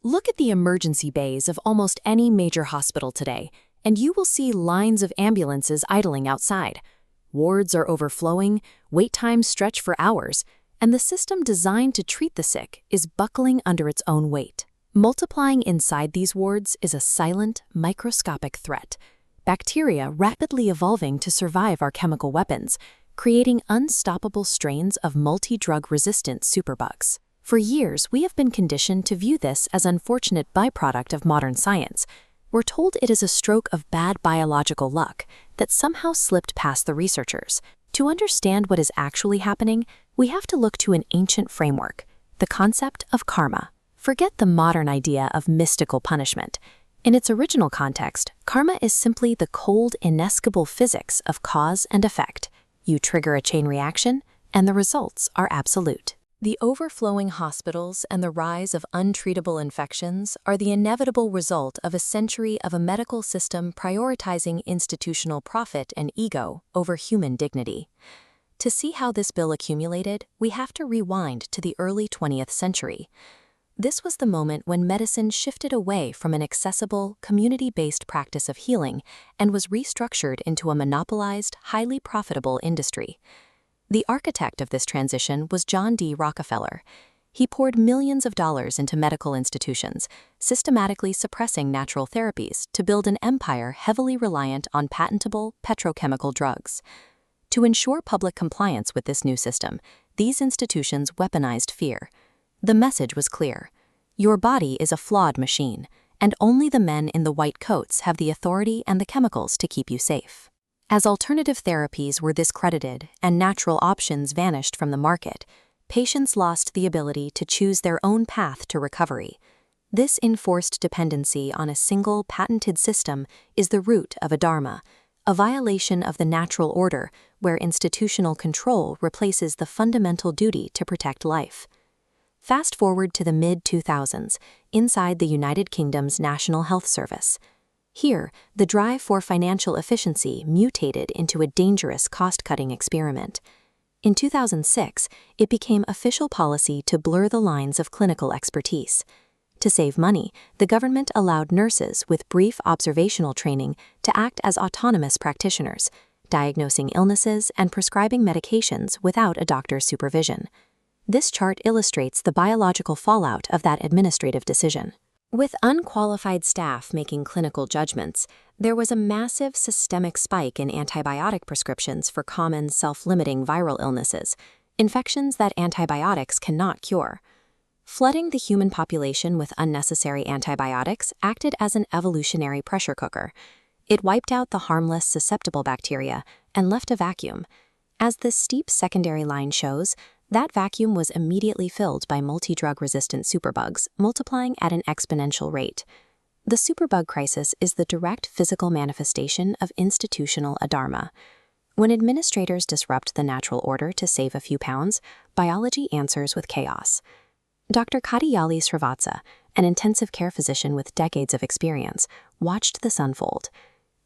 Look at the emergency bays of almost any major hospital today, and you will see lines of ambulances idling outside. Wards are overflowing, wait times stretch for hours, and the system designed to treat the sick is buckling under its own weight. Multiplying inside these wards is a silent, microscopic threat. Bacteria rapidly evolving to survive our chemical weapons, creating unstoppable strains of multi-drug-resistant superbugs. For years, we have been conditioned to view this as an unfortunate byproduct of modern science. We're told it is a stroke of bad biological luck that somehow slipped past the researchers. To understand what is actually happening, we have to look to an ancient framework, the concept of karma. Forget the modern idea of mystical punishment. In its original context, karma is simply the cold, inescapable physics of cause and effect. You trigger a chain reaction, and the results are absolute. The overflowing hospitals and the rise of untreatable infections are the inevitable result of a century of a medical system prioritizing institutional profit and ego over human dignity. To see how this bill accumulated, we have to rewind to the early 20th century. This was the moment when medicine shifted away from an accessible, community-based practice of healing and was restructured into a monopolized, highly profitable industry. The architect of this transition was John D. Rockefeller. He poured millions of dollars into medical institutions, systematically suppressing natural therapies to build an empire heavily reliant on patentable petrochemical drugs. To ensure public compliance with this new system, these institutions weaponized fear. The message was clear. Your body is a flawed machine, and only the men in the white coats have the authority and the chemicals to keep you safe. As alternative therapies were discredited and natural options vanished from the market, patients lost the ability to choose their own path to recovery. This enforced dependency on a single patented system is the root of adharma, a violation of the natural order where institutional control replaces the fundamental duty to protect life. Fast forward to the mid-2000s, inside the United Kingdom's National Health Service. Here, the drive for financial efficiency mutated into a dangerous cost-cutting experiment. In 2006, it became official policy to blur the lines of clinical expertise. To save money, the government allowed nurses with brief observational training to act as autonomous practitioners, diagnosing illnesses and prescribing medications without a doctor's supervision. This chart illustrates the biological fallout of that administrative decision. With unqualified staff making clinical judgments, there was a massive systemic spike in antibiotic prescriptions for common self-limiting viral illnesses, infections that antibiotics cannot cure. Flooding the human population with unnecessary antibiotics acted as an evolutionary pressure cooker. It wiped out the harmless susceptible bacteria and left a vacuum. As the steep secondary line shows, that vacuum was immediately filled by multi-drug-resistant superbugs, multiplying at an exponential rate. The superbug crisis is the direct physical manifestation of institutional adharma. When administrators disrupt the natural order to save a few pounds, biology answers with chaos. Dr. Kadiyali Srivatsa, an intensive care physician with decades of experience, watched this unfold.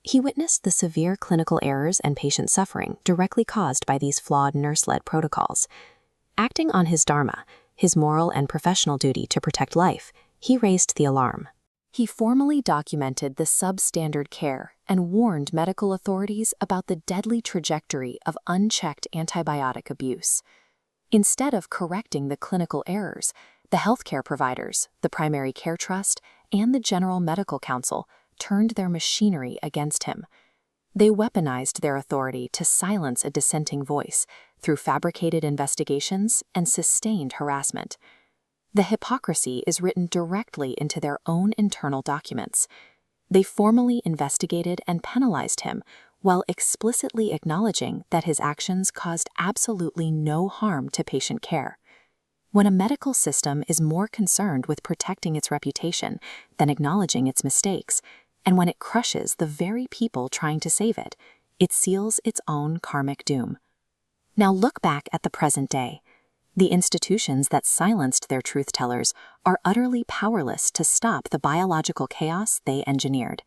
He witnessed the severe clinical errors and patient suffering directly caused by these flawed nurse-led protocols. Acting on his dharma, his moral and professional duty to protect life, he raised the alarm. He formally documented the substandard care and warned medical authorities about the deadly trajectory of unchecked antibiotic abuse. Instead of correcting the clinical errors, the healthcare providers, the primary care trust, and the General Medical Council turned their machinery against him. They weaponized their authority to silence a dissenting voice through fabricated investigations and sustained harassment. The hypocrisy is written directly into their own internal documents. They formally investigated and penalized him while explicitly acknowledging that his actions caused absolutely no harm to patient care. When a medical system is more concerned with protecting its reputation than acknowledging its mistakes, and when it crushes the very people trying to save it, it seals its own karmic doom. Now look back at the present day. The institutions that silenced their truth-tellers are utterly powerless to stop the biological chaos they engineered.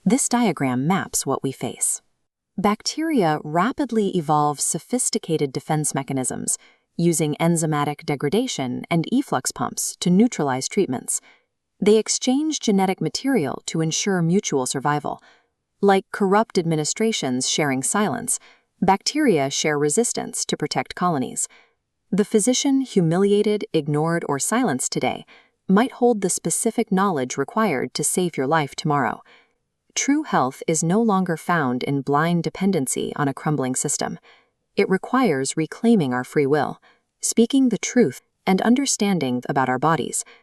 This diagram maps what we face. Bacteria rapidly evolve sophisticated defense mechanisms, using enzymatic degradation and efflux pumps to neutralize treatments. They exchange genetic material to ensure mutual survival. Like corrupt administrations sharing silence, bacteria share resistance to protect colonies. The physician humiliated, ignored, or silenced today might hold the specific knowledge required to save your life tomorrow. True health is no longer found in blind dependency on a crumbling system. It requires reclaiming our free will, speaking the truth, and understanding about our bodies,